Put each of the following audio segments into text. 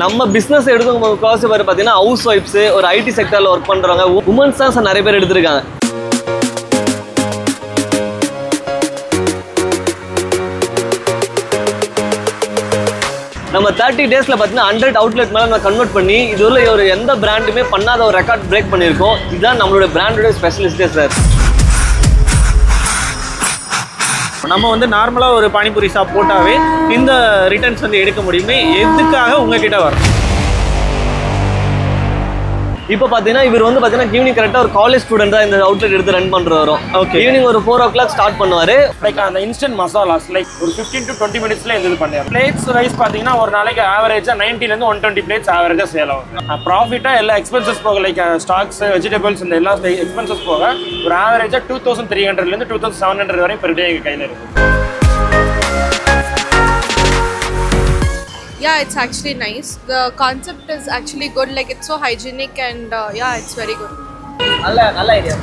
நம்ம பிஸ்னஸ் எடுத்து காசு பேர் பார்த்தீங்கன்னா ஹவுஸ் ஒய்ஃப்ஸு ஒரு ஐடி செக்டரில் ஒர்க் பண்ணுறவங்க உமன்ஸ் தான் சார் நிறைய பேர் எடுத்திருக்காங்க. நம்ம 30 daysல பார்த்தீங்கன்னா 100 அவுட்லெட் மேலே நம்ம கன்வெர்ட் பண்ணி இதுல ஒரு எந்த பிராண்டுமே பண்ணாத ஒரு ரெக்கார்ட் பிரேக் பண்ணியிருக்கோம். இதுதான் நம்மளோட பிராண்டோட ஸ்பெஷலிஸ்டே சார். நம்ம வந்து நார்மலாக ஒரு பானிபூரி ஷாப் போட்டாவே இந்த ரிட்டர்ன்ஸ் வந்து எடுக்க முடியுமே, எதுக்காக உங்ககிட்ட வரும்? இப்போ பார்த்தீங்கன்னா இவர் வந்து பார்த்தீங்கன்னா ஈவினிங் கரெக்டாக ஒரு காலேஜ் ஸ்டூடெண்ட் தான் இந்த அவுட்லெட் எடுத்து ரன் பண்ணுறது வரும். ஓகே, ஈவினிங் ஒரு 4 o'clock ஸ்டார்ட் பண்ணுவார். லைக் அந்த இன்ஸ்டன்ட் மசாலாஸ் லைக் ஒரு 15 to 20 minutesல இது பண்ணிடுறோம். பிளேட்ஸ் ரைஸ் பார்த்தீங்கன்னா ஒரு நாளைக்கு ஆவரேஜாக 90 to 120 பிளேட்ஸ் ஆவரேஜாக சேல் ஆகும். ப்ராஃபிட்டாக எல்லா எக்ஸ்பென்சஸ் போக லைக் ஸ்டாக்ஸ் வெஜிடபிள்ஸ் இந்த எல்லா எக்ஸ்பென்சஸ் போக ஒரு ஆவரேஜாக 2300 to 2700 வரை பெர் டே எங்கள் கையில் இருக்கும். Yeah, it's actually nice. The concept is actually good. Like it's so hygienic and yeah, it's very good. நல்ல ஐடியா.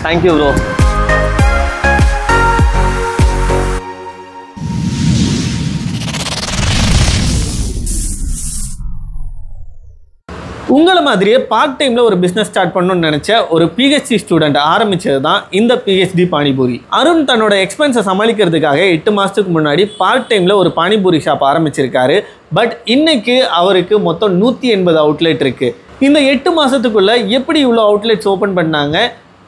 Thank you bro. உங்களை மாதிரியே பார்ட் டைமில் ஒரு பிஸ்னஸ் ஸ்டார்ட் பண்ணணும்னு நினச்ச ஒரு பிஹெச்டி ஸ்டூடெண்ட் ஆரம்பித்தது தான் இந்த பிஹெச்டி பானிபூரி. அருண் தன்னோட எக்ஸ்பென்ஸை சமாளிக்கிறதுக்காக 8 மாதத்துக்கு முன்னாடி பார்ட் டைமில் ஒரு பானிபூரி ஷாப் ஆரம்பிச்சிருக்காரு. பட் இன்னைக்கு அவருக்கு மொத்தம் 180 அவுட்லெட் இருக்குது. இந்த 8 மாதத்துக்குள்ளே எப்படி இவ்வளோ அவுட்லெட்ஸ் ஓப்பன் பண்ணாங்க,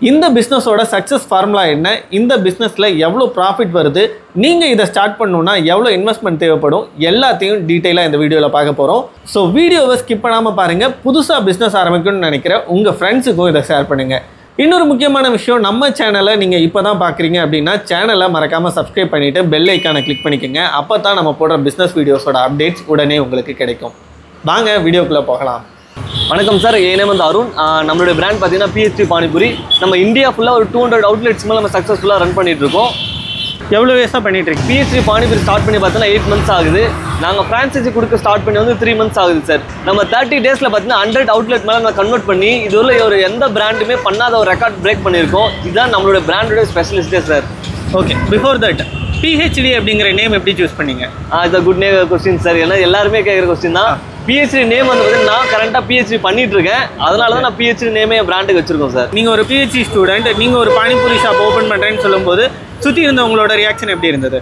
இந்த பிஸ்னஸோட சக்ஸஸ் ஃபார்முலா என்ன, இந்த பிஸ்னஸில் எவ்வளோ ப்ராஃபிட் வருது, நீங்கள் இதை ஸ்டார்ட் பண்ணணுன்னா எவ்வளோ இன்வெஸ்ட்மெண்ட் தேவைப்படும், எல்லாத்தையும் டீட்டெயிலாக இந்த வீடியோவில் பார்க்க போகிறோம். ஸோ வீடியோவை ஸ்கிப் பண்ணாமல் பாருங்கள். புதுசாக பிஸ்னஸ் ஆரம்பிக்கணும்னு நினைக்கிற உங்கள் ஃப்ரெண்ட்ஸுக்கும் இதை ஷேர் பண்ணுங்கள். இன்னொரு முக்கியமான விஷயம், நம்ம சேனலை நீங்கள் இப்போ தான் பார்க்குறீங்க அப்படின்னா சேனலை மறக்காமல் சப்ஸ்கிரைப் பண்ணிவிட்டு பெல் ஐக்கானை கிளிக் பண்ணிக்கோங்க. அப்போ தான் நம்ம போடுற பிஸ்னஸ் வீடியோஸோட அப்டேட்ஸ் உடனே உங்களுக்கு கிடைக்கும். வாங்க வீடியோக்குள்ளே போகலாம். வணக்கம் சார், என் நேம் வந்து அருண். நம்மளுடைய பிராண்ட் பார்த்தீங்கன்னா பிஹெச்டி பானிபூரி. நம்ம இந்தியா ஃபுல்லாக ஒரு 200 அவுட்லெட்ஸ் மேலே நம்ம சக்ஸஸ்ஃபுல்லாக ரன் பண்ணிட்டு இருக்கோம். எவ்வளோ வயசாக பண்ணிட்டு இருக்கு? பிஹெச்டி பானிபூரி ஸ்டார்ட் பண்ணி பார்த்தீங்கன்னா 8 months ஆகுது. நாங்கள் ஃப்ரான்ச்சைசி கொடுக்க ஸ்டார்ட் பண்ணி வந்து 3 months ஆகுது சார். நம்ம 30 daysல பார்த்தீங்கன்னா 100 அவுட்லெட் மேலே நம்ம கன்வெர்ட் பண்ணி இதுல ஒரு எந்த பிராண்டுமே பண்ணாத ஒரு ரெக்கார்ட் பிரேக் பண்ணியிருக்கோம். இதுதான் நம்மளோட பிராண்டோட ஸ்பெஷலிஸ்டே sir. Okay, before that PhD அப்படிங்கிற நேம் எப்படி சூஸ் பண்ணீங்க? இது குட் நேம் கொஸ்டின் சார். ஏன்னா எல்லாருமே கேட்குற கொஸ்டின் தான். பிஹெச்டி நேம் வந்து பார்த்தீங்கன்னா நான் கரண்டாக பிஹெச்டி பண்ணிட்டு இருக்கேன். அதனால தான் நான் பிஹெச்டி நேமே என் பிராண்டுக்கு வச்சிருக்கோம் சார். நீங்கள் ஒரு பிஹெச்டி ஸ்டூடெண்ட், நீங்கள் ஒரு பானிபூரி ஷாப் ஓப்பன் பண்ணுறேன்னு சொல்லும்போது சுற்றி இருந்தவங்களோட ரியாக்ஷன் எப்படி இருந்தது?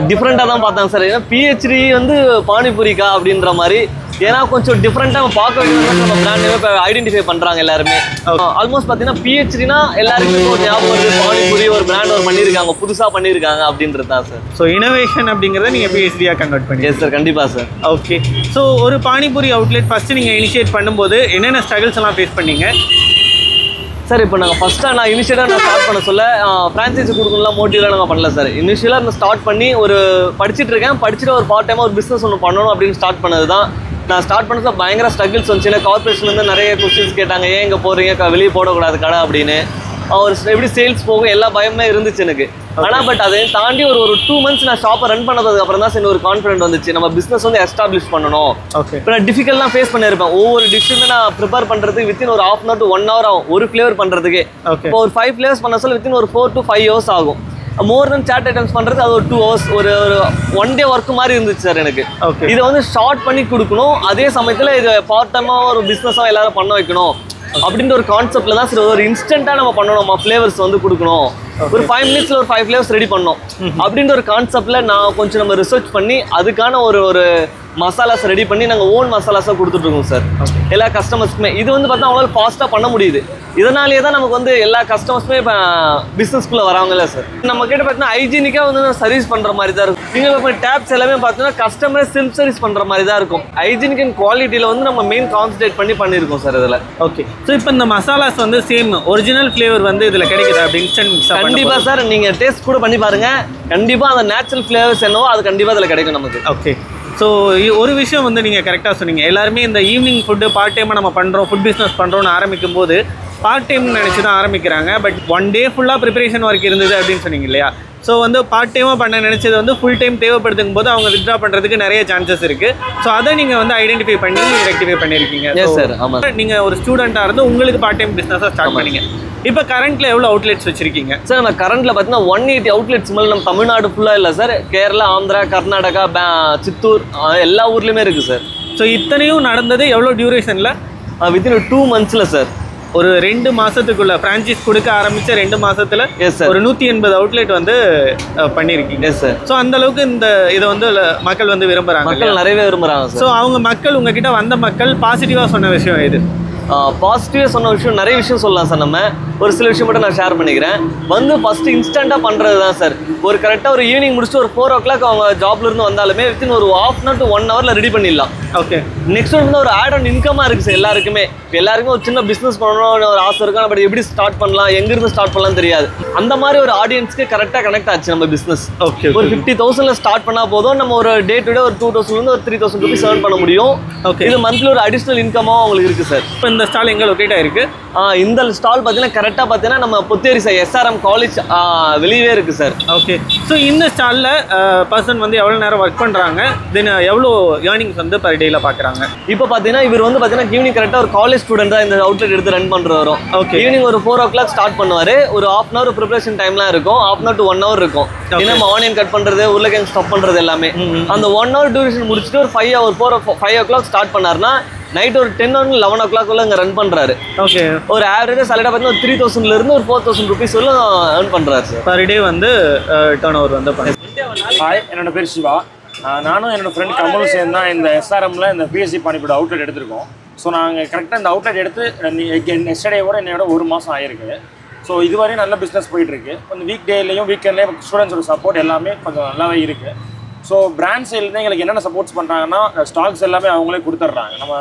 டிஃப்ரெண்ட்டாக தான் பார்த்தாங்க சார். ஏன்னா பிஹெச்டி வந்து பானிபூரிக்கா அப்படின்ற மாதிரி, ஏன்னா கொஞ்சம் டிஃப்ரெண்ட்டாக பார்க்க வேண்டியது நம்ம பிராண்ட் இப்போ ஐடென்டிஃபை பண்ணுறாங்க எல்லாருமே. ஆல்மோஸ்ட் பார்த்தீங்கன்னா பிஹெச்டினா எல்லாருக்குமே ஒரு ஞாபகம் வருது, பானிபூரி ஒரு பிராண்ட் ஒரு பண்ணியிருக்காங்க, புதுசாக பண்ணியிருக்காங்க அப்படின்றது தான் சார். ஸோ இனோவேஷன் அப்படிங்கிறத நீங்கள் பிஹெச்டியாக கன்வெர்ட் பண்ணி? எஸ் சார், கண்டிப்பாக சார். ஓகே, ஸோ ஒரு பானிபூரி அவுட்லெட் ஃபஸ்ட்டு நீங்கள் இனிஷியேட் பண்ணும்போது என்னென்ன ஸ்ட்ரகிள்ஸ் எல்லாம் ஃபேஸ் பண்ணீங்க சார்? இப்போ நாங்கள் ஃபஸ்ட்டாக நான் இனிஷியலாக ஸ்டார்ட் பண்ண சொல்ல ஃப்ரான்ச்சைஸி கொடுக்கணும்லாம் மோட்டிவ்லாம் நாங்கள் பண்ணல சார். இனிஷியலாக நான் ஸ்டார்ட் பண்ணி ஒரு படிச்சுட்டு இருக்கேன், படிச்சுட்டு ஒரு பார்ட் டைமாக ஒரு பிஸ்னஸ் ஒன்று பண்ணணும் அப்படின்னு ஸ்டார்ட் பண்ணது தான். நான் ஸ்டார்ட் பண்ணது பயங்கர ஸ்ட்ரகிள்ஸ் வந்துச்சு. ஏன்னா கார்பரேஷன்லேருந்து நிறைய கொஸ்டின்ஸ் கேட்டாங்க, ஏன் இங்கே போகிறீங்க, வெளியே போடக்கூடாது கடை அப்படின்னு. ஒரு எப்படி சேல்ஸ் போகும் எல்லா பயமே இருந்துச்சு எனக்கு. ஆனால் பட் அதை தாண்டி ஒரு 2 months நான் ஷாப்பை ரன் பண்ணதுக்கு அப்புறம் தான் சரி ஒரு கான்ஃபிடென்ட் வந்துச்சு, நம்ம பிஸ்னஸ் வந்து எஸ்டாப்ளிஷ் பண்ணணும். ஓகே, இப்போ நான் டிஃபிகல்ட்லாம் ஃபேஸ் பண்ணியிருப்பேன். ஒவ்வொரு டிஷ்ஷுமே நான் ப்ரிப்பேர் பண்ணுறதுக்கு வித்தின் ஒரு 1/2 hour to 1 hour ஆகும் ஒரு ஃப்ளேவர் பண்ணுறதுக்கு. இப்போ ஒரு 5 flavors பண்ண சொல்ல வித்தின் ஒரு 4 to 5 hours ஆகும். மோர் தென் சாட் ஐட்டம்ஸ் பண்ணுறது அது ஒரு 2 hours, ஒரு 1 day ஒர்க் மாதிரி இருந்துச்சு சார் எனக்கு. இதை வந்து ஷார்ட் பண்ணி கொடுக்கணும், அதே சமயத்தில் இது பார்ட் டைமாக ஒரு பிஸ்னஸாக எல்லாரும் பண்ண வைக்கணும் அப்படின்ற ஒரு கான்செப்ட்ல தான் சரி ஒரு இன்ஸ்டன்ட்டாக நம்ம பண்ணணும், நம்ம ஃப்ளேவர்ஸ் வந்து கொடுக்கணும். ஒரு 5 minutesல ஒரு 5 flavors ரெடி பண்ணோம் அப்படின்ற ஒரு கான்செப்ட்ல நான் கொஞ்சம் நம்ம ரிசர்ச் பண்ணி அதுக்கான ஒரு மசாலாஸ் ரெடி பண்ணி நாங்கள் ஓன் மசாலாஸாக கொடுத்துட்ருக்கோம் சார் எல்லா கஸ்டமர்ஸ்க்குமே. இது வந்து பார்த்தா அவங்களால ஃபாஸ்ட்டாக பண்ண முடியுது. இதனாலேயே தான் நமக்கு வந்து எல்லா கஸ்டமர்ஸுமே இப்போ பிஸ்னஸ்க்குள்ளே வராங்கல்ல சார். நம்ம கிட்ட பார்த்தீங்கன்னா ஹைஜீனிக்காக வந்து சர்வீஸ் பண்ணுற மாதிரி தான் இருக்கும். நீங்கள் இப்போ டேப்ஸ் எல்லாமே பார்த்தீங்கன்னா கஸ்டமர் செல்ஃப் சர்வீஸ் பண்ணுற மாதிரி தான் இருக்கும். ஹைஜீனிக் அண்ட் குவாலிட்டியில் வந்து நம்ம மெயின் கான்சன்ட்ரேட் பண்ணியிருக்கோம் சார் இதில். ஓகே, ஸோ இப்போ இந்த மசாலாஸ் வந்து சேம் ஒரிஜினல் ஃப்ளேவர் வந்து இதில் கிடைக்குது அப்படி இன்ஸ்டன்ட் மிக்ஸ்? கண்டிப்பாக சார், நீங்கள் டேஸ்ட் கூட பண்ணி பாருங்கள். கண்டிப்பாக அந்த நேச்சுரல் ஃப்ளேவர்ஸ் என்னவோ அது கண்டிப்பாக அதில் கிடைக்கும் நமக்கு. ஓகே, ஸோ ஒரு விஷயம் வந்து நீங்கள் கரெக்டாக சொன்னீங்க. எல்லாருமே இந்த ஈவினிங் ஃபுட்டு பார்ட் டைமாக நம்ம பண்ணுறோம், ஃபுட் பிஸ்னஸ் பண்ணுறோன்னு ஆரம்பிக்கும் போது பார்ட் டைம்னு நினச்சி தான் ஆரம்பிக்கிறாங்க. பட் 1 day ஃபுல்லாக ப்ரிப்பரேஷன் ஒர்க் இருந்தது அப்படின்னு சொன்னீங்க இல்லையா? ஸோ வந்து பார்ட் டைமாக பண்ண நினச்சது வந்து ஃபுல் டைம் தேவைப்படுத்தும் போது அவங்க வித்ட்ரா பண்ணுறதுக்கு நிறைய சான்சஸ் இருக்குது. ஸோ அதை நீங்கள் வந்து ஐடென்டிஃபை பண்ணி ரெக்டிஃபை பண்ணியிருக்கீங்க. சார், ஆமாம். நீங்கள் ஒரு ஸ்டூடெண்ட்டாக இருந்து உங்களுக்கு பார்ட் டைம் பிஸ்னஸாக ஸ்டார்ட் பண்ணீங்க. இப்போ கரண்ட்டில் எவ்வளோ அவுட்லெட்ஸ் வச்சுருக்கீங்க சார்? நம்ம கரண்ட்டில் பார்த்தீங்கன்னா 180 அவுட்லெட்ஸ் மேலே நம்ம தமிழ்நாடு ஃபுல்லாக இல்லை சார், கேரளா, ஆந்திரா, கர்நாடகா, சித்தூர் எல்லா ஊர்லேயுமே இருக்குது சார். ஸோ இத்தனையும் நடந்தது எவ்வளோ டியூரேஷனில்? Within 2 months sir. ஒரு 2 மாசத்துக்குள்ள பிரான்ச்சைஸ் கொடுக்க ஆரம்பிச்ச 2 மாசத்துல ஒரு 180 அவுட்லெட் வந்து பண்ணிருக்கீங்க. Yes sir. ஸோ அந்த அளவுக்கு இந்த இதை வந்து மக்கள் வந்து விரும்புறாங்க. மக்கள் நிறையவே விரும்புறாங்க சார். ஸோ அவங்க மக்கள் உங்ககிட்ட வந்த மக்கள் பாசிட்டிவா சொன்ன விஷயம் எது? பாசிட்டிவாக சொன்ன விஷயம் நிறைய விஷயம் சொல்லலாம் சார். நம்ம ஒரு சில விஷயம் மட்டும் நான் ஷேர் பண்ணிக்கிறேன். வந்து ஃபஸ்ட்டு இன்ஸ்டண்ட்டாக பண்ணுறது தான் சார். ஒரு கரெக்டாக ஒரு ஈவினிங் முடிச்சுட்டு ஒரு 4 o'clock அவங்க ஜாப்லேருந்து வந்தாலுமே வித்தின் ஒரு 1/2 to 1 hour ரெடி பண்ணிடலாம். ஓகே. நெக்ஸ்ட் வந்து ஒரு ஆட் ஆன் இன்கமாக இருக்குது சார் எல்லாருக்குமே. இப்போ எல்லாருக்கும் ஒரு சின்ன பிஸ்னஸ் பண்ணணும்னு ஒரு ஆசை இருக்கும். பட் எப்படி ஸ்டார்ட் பண்ணலாம், எங்கேருந்து ஸ்டார்ட் பண்ணலாம் தெரியாது. அந்த மாதிரி ஒரு ஆடியன்ஸ்க்கு கரெக்டாக கனெக்ட் ஆச்சு நம்ம பிஸ்னஸ். ஓகே. ஒரு 50,000 ஸ்டார்ட் பண்ணால் போதும், நம்ம ஒரு டே டு டே ஒரு 2,000 ஒரு 3,000 rupees earn பண்ண முடியும். ஓகே. இது மந்த்லி ஒரு அடிஷ்னல் இன்கமாக உங்களுக்கு இருக்குது சார். இப்போ இந்த ஸ்டால் எங்கே லொக்கேட் ஆயிருக்கு? இந்த ஸ்டால் பார்த்தீங்கன்னா கரெக்டாக பார்த்தீங்கன்னா நம்ம புத்தேரி சார் SRM காலேஜ் வெளியவே இருக்குது சார். ஓகே. ஸோ இந்த ஸ்டாலில் பர்சன் வந்து எவ்வளோ நேரம் ஒர்க் பண்ணுறாங்க, தென் எவ்வளோ ஏர்னிங்ஸ் வந்து பர் டேயில் பார்க்குறாங்க? இப்போ பார்த்தீங்கன்னா இவர் வந்து பார்த்தீங்கன்னா ஈவினிங் கரெக்டாக ஒரு காலேஜ் ஸ்டூடெண்ட் தான் இந்த அவுட்லெட் எடுத்து ரன் பண்ணுறது வரும். ஓகே. ஈவினிங் ஒரு 4 o'clock ஸ்டார்ட் பண்ணுவார். ஒரு 1/2 hour ப்ரிப்பரேஷன் டைம்லாம் இருக்கும். 1/2 to 1 hour இருக்கும். ஏன்னா நம்ம ஆனியன் கட் பண்ணுறது, உருளைக்கிழங்கு ஸ்டஃப் பண்ணுறது எல்லாமே. அந்த 1 hour டியூரேஷன் முடிச்சுட்டு ஒரு 5 o'clock ஸ்டார்ட் பண்ணாருன்னா நைட் ஒரு 10 or 11 o'clock இங்கே ரன் பண்ணுறாரு. ஓகே. ஒரு ஆவரேஜாக சாலடாக பார்த்தீங்கன்னா ஒரு 3,000 ஒரு 4,000 rupees ஏர்ன் பண்ணுறாரு சார். பர் டே வந்து டர்ன் ஓவர் வந்து பண்ணுறேன். ஹாய், என்னோட பேர் சிவா. நானும் என்னோட ஃப்ரெண்ட் கமலும் சேர்ந்து தான் இந்த SRMல இந்த பிஎஸ்சி பானிபூரி அவுட்லெட் எடுத்திருக்கோம். ஸோ நாங்கள் கரெக்டாக இந்த அவுட்லெட் எடுத்து எஸ்டர்டேவோட என்னோட 1 மாதம் ஆயிருக்கு. ஸோ இதுவரையும் நல்ல பிஸ்னஸ் போயிட்டுருக்கு. கொஞ்சம் வீக் டேலையும் வீக்கெண்ட்லேயும் ஸ்டூடெண்ட்ஸோட சப்போர்ட் எல்லாமே கொஞ்சம் நல்லாவே இருக்குது. ஸோ பிராண்ட் சைட்லேருந்து எங்களுக்கு என்னென்ன சப்போர்ட்ஸ் பண்ணுறாங்கன்னா, ஸ்டாக்ஸ் எல்லாமே அவங்களே கொடுத்துட்றாங்க. நம்ம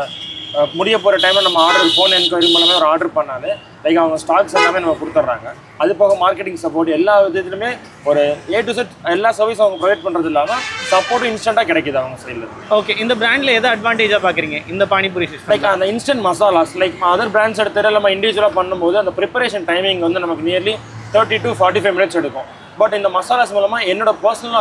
முடிய போகிற டைமில் நம்ம ஃபோன் என்கொயரி மூலமே ஒரு ஆர்டர் பண்ணாலே லைக் அவங்க ஸ்டாக்ஸ் எல்லாமே நம்ம கொடுத்துட்றாங்க. அது போக மார்க்கெட்டிங் சப்போர்ட் எல்லா விதத்துலையுமே ஒரு A to Z எல்லா சர்வீஸ் அவங்க ப்ரொவைட் பண்ணுறது இல்லாமல் சப்போர்ட்டும் இன்ஸ்டண்ட்டாக கிடைக்கிது அவங்க சைடில். ஓகே. இந்த பிராண்டில் எதை அட்வான்டேஜாக பார்க்குறீங்க இந்த பானிபூரி சிஸ்டம்? லைக் அந்த இன்ஸ்டன்ட் மசாலாஸ் லைக் அதர் பிராண்ட்ஸ் எடுத்து நம்ம இண்டிவிஜுவலாக பண்ணும்போது அந்த ப்ரிப்பரேஷன் டைமிங் வந்து நமக்கு நியர்லி 30 to 45 minutes எடுக்கும். பட் இந்த மசாலாஸ் மூலமாக என்னோட பர்சனல்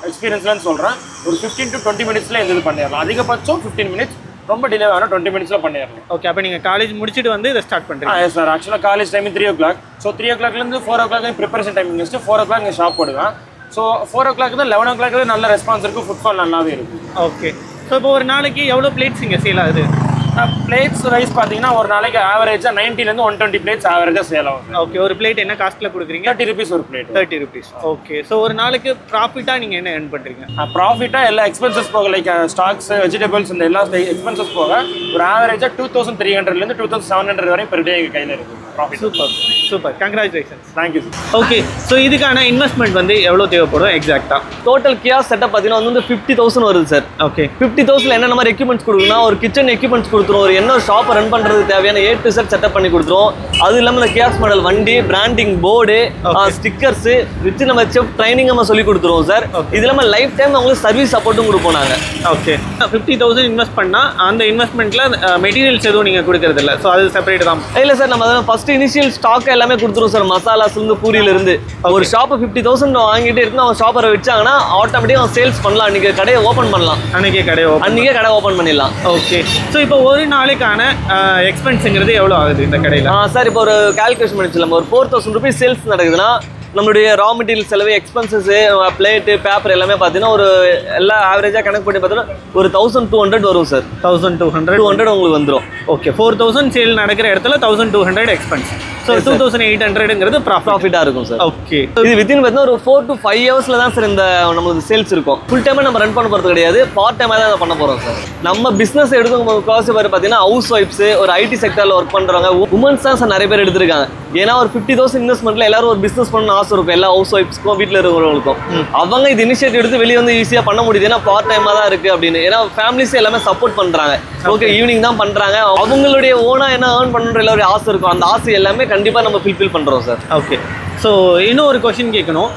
எக்ஸ்பீரியன்ஸ்லன்னு சொல்கிறேன், ஒரு 15 to 20 minutes இது பண்ணிடலாம். அதிகபட்சம் 15 minutes, ரொம்ப டிலே ஆனால் 20 minutes பண்ணிடலாம். ஓகே. அப்போ நீங்கள் காலேஜ் முடிச்சுட்டு வந்து இதை ஸ்டார்ட் பண்ணுறீங்க? Yes sir. ஆக்சுவலாக காலேஜ் டைம் 3 o'clock. ஸோ 3 o'clockலேருந்து 4 o'clock ப்ரிப்பரேஷன் டைமிங் வச்சுட்டு 4 o'clock இங்கே ஷாப் போடுவேன். ஸோ 4 o'clock தான் 11 o'clock நல்ல ரெஸ்பான்ஸ் இருக்குது, ஃபுட்ஃபால் நல்லாவே இருக்குது. ஓகே. ஸோ இப்போ ஒரு நாளைக்கு எவ்வளோ பிளேட்ஸ் இங்கே சேல் ஆகுது? பிளேட்ஸ் ரைஸ் பார்த்தீங்கன்னா ஒரு நாளைக்கு ஆவரேஜாக 90 to 120 plates ஆவரேஜாக சேல் ஆகும். ஓகே. ஒரு பிளேட் என்ன காஸ்ட்டில் கொடுக்குறீங்க? 30 rupees ஒரு பிளேட். 30 rupees. ஓகே. ஸோ ஒரு நாளைக்கு ப்ராஃபிட்டாக நீங்கள் என்ன ஏர்ன் பண்ணுறீங்க? ப்ராஃபிட்டாக எல்லா எக்ஸ்பென்சஸ் போக லைக் ஸ்டாக்ஸ், வெஜிடபிள்ஸ் இந்த எல்லா எக்ஸ்பென்சஸ் போக ஒரு ஆவரேஜாக 2,300 to 2,700 வரையும் பெர் டே எங்கள் கையில் இருக்குது profit. Super super, congratulations. Thank you sir. Okay. So இதுக்கான இன்வெஸ்ட்மெண்ட் வந்து எவ்வளோ தேவைப்படும் எக்ஸாக்டாக? டோட்டல் கியாஸ் செட்டப் பார்த்தீங்கன்னா வந்து 50,000 வருது சார். ஓகே. 50,000 என்னென்ன மாதிரி எக்யூப்மெண்ட்ஸ் கொடுக்கணும்னா ஒரு கிச்சன் எக்யூப்மெண்ட்ஸ் கொடுத்துரும், ஒரு என்ன ஷாப்பை ரன் பண்ணுறதுக்கு தேவையான A to Z செட்டப் பண்ணி கொடுத்துரும். அது இல்லாமல் இந்த கியாஸ் மாடல் வண்டி, பிராண்டிங் போர்டு, ஸ்டிக்கர்ஸ் வித் நம்ம செஃப் ட்ரைனிங் நம்ம சொல்லி கொடுத்துருவோம் சார். இது இல்லாமல் லைஃப் டைம் அவங்களுக்கு சர்வீஸ் சப்போர்ட்டும் கொடுப்போம் நாங்கள். ஓகே. 50,000 இன்வெஸ்ட் பண்ணால் அந்த இன்வெஸ்ட்மெண்ட்டில் மெட்டீரியல்ஸ் எதுவும் நீங்கள் கொடுக்கறது இல்லை, ஸோ அது செப்பரேட் தான்? இல்லை சார், நம்ம ஃபர்ஸ்ட் இனிஷியல் ஸ்டாக் எல்லாமே கொடுத்துருவோம் சார். மசாலாஸ்லேருந்து பூரியிலிருந்து ஒரு ஷாப்பு 50,000 வாங்கிட்டு இருக்கு அவங்க ஷாப்பரை வச்சாங்கன்னா ஆட்டோமேட்டிக்காக அவங்க சேல்ஸ் பண்ணலாம். அன்றைக்கி கடையை ஓப்பன் பண்ணலாம். அன்றைக்கே கடை ஓப்பன் பண்ணிடலாம். ஓகே. ஸோ இப்போ ஒரு நாளைக்கான எக்ஸ்பென்ஸுங்கிறது எவ்வளோ ஆகுது இந்த கடையில்? சார் இப்போ ஒரு கால்குலேஷன் பண்ணிச்சலாம். ஒரு 4,000 rupees சேல்ஸ் நடக்குதுன்னா நம்மளுடைய ரா மெட்டீரியல் செலவு, எக்ஸ்பென்சஸ், பிளேட்டு, பேப்பர் எல்லாமே பார்த்தீங்கன்னா ஒரு எல்லாம் ஆவரேஜாக கணக்கு பண்ணி பார்த்தீங்கன்னா ஒரு 1,200 வரும் சார். 1,200 உங்களுக்கு வந்துடும். ஓகே. 4,000 சேல் நடக்கிற இடத்துல 1,200 எக்ஸ்பென்ஸ். ஸோ 2,800ங்கிறது ப்ராஃபிட்டாக இருக்கும் சார். ஓகே. இது வித்தின் பார்த்தீங்கன்னா ஒரு 4 to 5 hours தான் சார் இந்த நம்மளுக்கு சேல்ஸ் இருக்கும். ஃபுல் டைமாக நம்ம ரன் பண்ண போகிறது கிடையாது, பார்ட் டைமாக தான் அதை பண்ண போகிறோம் சார். நம்ம பிஸ்னஸ் எடுத்துக்கும் காசு பேர் பார்த்தீங்கன்னா ஹவுஸ் ஒய்ஃப்ஸ், ஒரு ஐடி செக்டரில் ஒர்க் பண்ணுறவங்க, உமன்ஸ் தான் சார் நிறைய பேர் எடுத்திருக்காங்க. ஏன்னா ஒரு 50,000 இன்வெஸ்ட்மெண்ட்டில் எல்லாரும் ஒரு பிஸ்னஸ் பண்ணணும் ஆசை இருக்கும் எல்லா ஹவுஸ் ஒய்ஃப்ஸ்க்கும், வீட்டில் இருக்கிறவங்களுக்கும். அவங்க இது இனிஷியேட்டிவ் எடுத்து வெளியே வந்து ஈஸியாக பண்ண முடியுது, ஏன்னா பார்ட் டைமாக தான் இருக்குது அப்படின்னு. ஏன்னா ஃபேமிலிஸ் எல்லாமே சப்போர்ட் பண்ணுறாங்க. ஓகே, ஈவினிங் தான் பண்ணுறாங்க. அவங்களுடைய ஓனாக என்ன ஏர்ன் பண்ணுற எல்லாரும் ஆசை இருக்கும். அந்த ஆசை எல்லாமே கண்டிப்பாக நம்ம ஃபில்ஃபில் பண்ணுறோம் சார். ஓகே. ஸோ இன்னும் ஒரு கொஸ்டின் கேட்கணும்.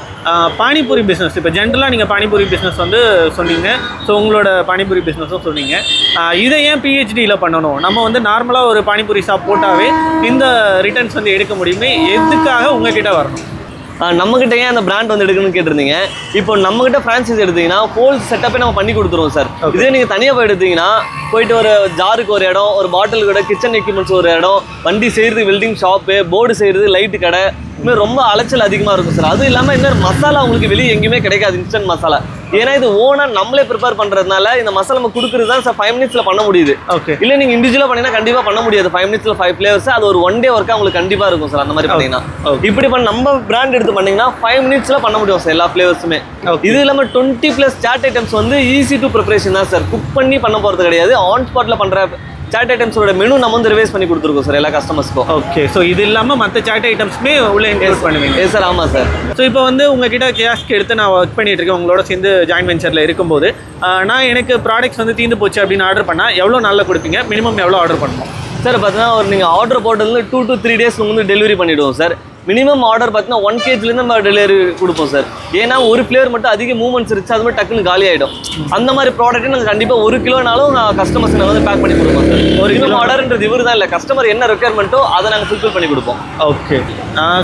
பானிபூரி பிஸ்னஸ், இப்போ ஜென்ரலாக நீங்கள் பானிபூரி பிஸ்னஸ் வந்து சொன்னீங்க, ஸோ உங்களோட பானிபூரி பிஸ்னஸும் சொன்னீங்க. இதை ஏன் PhDயில் பண்ணணும்? நம்ம வந்து நார்மலாக ஒரு பானிபூரி ஷாப் போட்டாவே இந்த ரிட்டர்ன்ஸ் வந்து எடுக்க முடியுமே, எதுக்காக உங்ககிட்ட வரணும்? நம்மகிட்ட ஏன் அந்த பிராண்ட் வந்து எடுக்கணும்னு கேட்டிருந்தீங்க. இப்போ நம்மகிட்ட ஃப்ரான்ச்சைஸ் எடுத்தீங்கன்னா ஹோல் செட்டப்பே நம்ம பண்ணி கொடுத்துருவோம் சார். இதே நீங்கள் தனியாக போய் எடுத்தீங்கன்னா போயிட்டு ஒரு ஜாருக்கு ஒரு இடம், ஒரு பாட்டில் கடை, கிச்சன் எக்யூப்மெண்ட்ஸ் ஒரு இடம், வண்டி செய்கிறது, வெல்டிங் ஷாப்பு, போர்டு செய்கிறது, லைட்டு கடை, இதுமாதிரி ரொம்ப அலைச்சல் அதிகமாக இருக்கும் சார். அதுவும் இல்லாமல் இன்னொரு மசாலா உங்களுக்கு வெளியே எங்கேயுமே கிடைக்காது. இன்ஸ்டன்ட் மசாலா ஏன்னா இது ஓனா நம்மளே ப்ரிப்பேர் பண்றதுனால இந்த மசாலா நம்ம கொடுக்குறது தான் சார் 5 மினிட்ஸ்ல பண்ண முடியுது. ஓகே. இல்ல நீங்க இண்டிவிஜுவலா பண்ணீங்கன்னா கண்டிப்பா பண்ண முடியாது. 5 மினிட்ஸ்ல 5 ஃபிளேவர்ஸ் அது ஒரு 1 டே ஒர்க்கா உங்களுக்கு கண்டிப்பா இருக்கும் சார். அந்த மாதிரி பண்ணீங்கன்னா இப்படி பண்ண நம்ம பிராண்ட் எடுத்து பண்ணீங்கன்னா 5 மினிட்ஸ்ல பண்ண முடியும் சார் எல்லா ஃபிளேவர்ஸுமே. இது இல்லாம 20+ சாட் ஐட்டம்ஸ் வந்து ஈஸி டு ப்ரிப்பரேஷன் தான் சார். குக் பண்ணி பண்ண போறது கிடையாது. ஆன் ஸ்பாட்ல பண்ற சாட் ஐட்டம்ஸோட மெனு நம்ம வந்து ரிவைஸ் பண்ணி கொடுத்துருக்கோம் சார் எல்லா கஸ்டமர்ஸ்க்கும். ஓகே. ஸோ இது இல்லாமல் மற்ற சாட் ஐட்டம்ஸுமே உள்ள இன்க்ளூட் பண்ணுவீங்க? எஸ் சார், ஆமாம் சார். ஸோ இப்போ வந்து உங்ககிட்ட கியாஸ்க் எடுத்து நான் ஒர்க் பண்ணிட்டு இருக்கேன், உங்களோட சேர்ந்து ஜாயின் வெஞ்சரில் இருக்கும்போது நான் எனக்கு ப்ராடக்ட்ஸ் வந்து தீர்ந்து போச்சு அப்படின்னு ஆர்டர் பண்ணால் எவ்வளோ நாளில் கொடுப்பீங்க? மினிமம் எவ்வளோ ஆர்டர் பண்ணணும் சார்? பார்த்தீங்கன்னா ஒரு நீங்கள் ஆர்டர் போட்டதுல 2 to 3 days வந்து டெலிவரி பண்ணிவிடுவோம் சார். மினிமம் ஆர்டர் பார்த்தீங்கன்னா 1 kgலேருந்து நம்ம டெலிவரி கொடுப்போம் சார். ஏன்னா ஒரு ஃப்ளேவர் மட்டும் அதிக மூவ்மெண்ட்ஸ் இருந்துச்சு, அது மாதிரி டக்குன்னு காலி ஆகிடும். அந்த மாதிரி ப்ராடக்ட்டை நாங்கள் கண்டிப்பாக 1 கிலோனாலும் கஸ்டமர்ஸ் வந்து பேக் பண்ணி கொடுப்போம் சார். ஒரு கிலோ ஆர்டர்ன்றது இவர் தான் இல்லை, கஸ்டமர் என்ன ரெக்யர்மெண்ட்டோ அதை நாங்கள் ஃபுல்ஃபில் பண்ணி கொடுப்போம். ஓகே.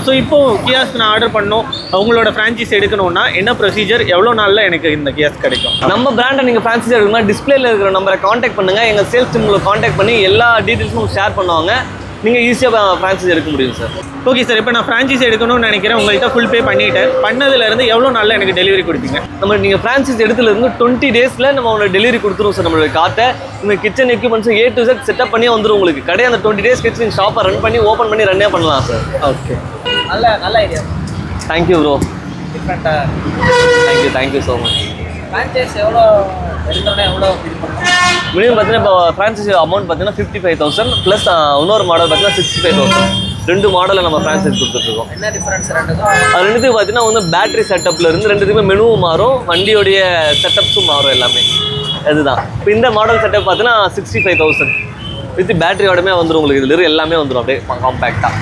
ஸோ இப்போது கியாஸ்க் நான் ஆர்டர் பண்ணோம், உங்களோட ஃப்ரான்ச்சைஸ் எடுக்கணும்னா என்ன ப்ரொசீஜர், எவ்வளோ நாளில் எனக்கு இந்த கியாஸ்க் கிடைக்கும்? நம்ம பிராண்டை நீங்கள் ஃப்ரான்ச்சைஸ் எடுக்கணும்னா டிஸ்பிளேல இருக்கிற நம்பரை காண்டாக்ட் பண்ணுங்கள். எங்கள் சேல்ஸ் டீம் உங்களை காண்டாக்ட் பண்ணி எல்லா டீட்டெயில்ஸும் ஷேர் பண்ணுவாங்க. நீங்கள் ஈஸியாக ஃப்ரான்ச்சைஸ் எடுக்க முடியும் சார். Okay sir. இப்போ நான் ஃப்ரான்ச்சைஸ் எடுக்கணும்னு நினைக்கிறேன், உங்கள்கிட்ட ஃபுல் பே பண்ணிவிட்டேன். பண்ணதுலேருந்து எவ்வளோ நாளில் எனக்கு டெலிவரி கொடுப்பீங்க? நம்ம நீங்கள் ஃப்ரான்ச்சைஸ் எடுத்துலேருந்து 20 daysல நம்ம உங்களுக்கு டெலிவரி கொடுத்துருவோம் சார். நம்மளோட கார்ட்டை உங்கள் கிச்சன் எக்யூப்மெண்ட்ஸும் A to Z செட்டப் பண்ணி வந்துடும் உங்களுக்கு. கடை அந்த 20 days கழிச்சு நீங்கள் ஷாப்பை ரன் பண்ணி ஓப்பன் பண்ணி ரன்னே பண்ணலாம் சார். ஓகே. நல்ல ஐடியா. Thank you bro. டிஃப்ரெண்ட்டாக தேங்க்யூ ஸோ மச். ஃப்ரான்ச்சைஸ் எவ்வளோ எடுத்தோடனே எவ்வளோ மினிமம் பார்த்தீங்கன்னா இப்போ ஃப்ரான்ச்சைஸ் அமௌண்ட் பார்த்தீங்கன்னா 55,000 ப்ளஸ் இன்னொரு மாடல் பார்த்தீங்கன்னா 65,000. 2 மாடலில் நம்ம ஃப்ரான்ச்சைஸ் கொடுத்துட்ருக்கோம். என்ன டிஃபரன்ஸ் ரெண்டுக்கும்? அது ரெண்டுத்துக்கு பார்த்தீங்கன்னா வந்து பேட்டரி செட்டப்பில் இருந்து ரெண்டுத்துக்குமே மெனுவும் மாறும், வண்டியோடைய செட்டப்ஸும் மாறும் எல்லாமே. அதுதான் இப்போ இந்த மாடல் செட்டப் பார்த்தீங்கன்னா 65,000 வித் பேட்டரியோடமே வந்துடும் உங்களுக்கு. இதில் எல்லாமே வந்துடும் அப்படியே காம்பேக்டாக.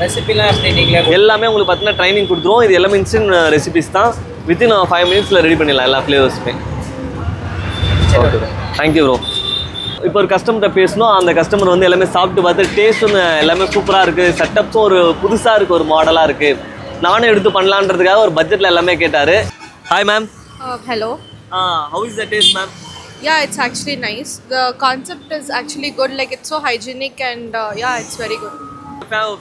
ரெசிபிலாம் எப்படி நீங்களே எல்லாமே உங்களுக்கு பார்த்தீங்கன்னா ட்ரைனிங் கொடுத்துருவோம். இது எல்லாமே இன்ஸ்டன்ட் ரெசிபிஸ் தான். வித்தின் 5 மினிட்ஸில் ரெடி பண்ணிடலாம் எல்லா ஃப்ளேவர்ஸுமே. Okay, thank you bro. இப்போ ஒரு கஸ்டமர்கிட்ட பேசணும், அந்த கஸ்டமர் வந்து எல்லாமே சாப்பிட்டு பார்த்து டேஸ்ட்டும் எல்லாமே சூப்பராக இருக்குது, செட்டப்ஸும் ஒரு புதுசாக இருக்குது, ஒரு மாடலாக இருக்குது, நானும் எடுத்து பண்ணலான்றதுக்காக ஒரு பட்ஜெட்டில் எல்லாமே கேட்டார். Hi ma'am. Hello. How is the taste, ma'am? Yeah, it's actually nice. The concept is actually good. Like it's so hygienic and yeah, it's very good.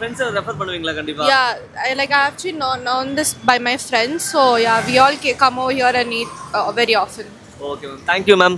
Friends refer பண்ணுவீங்களா கண்டிப்பா? Yeah, I actually known this by my friends. So yeah, we all come over here and eat very often. Okay, ma'am. Thank you, ma'am.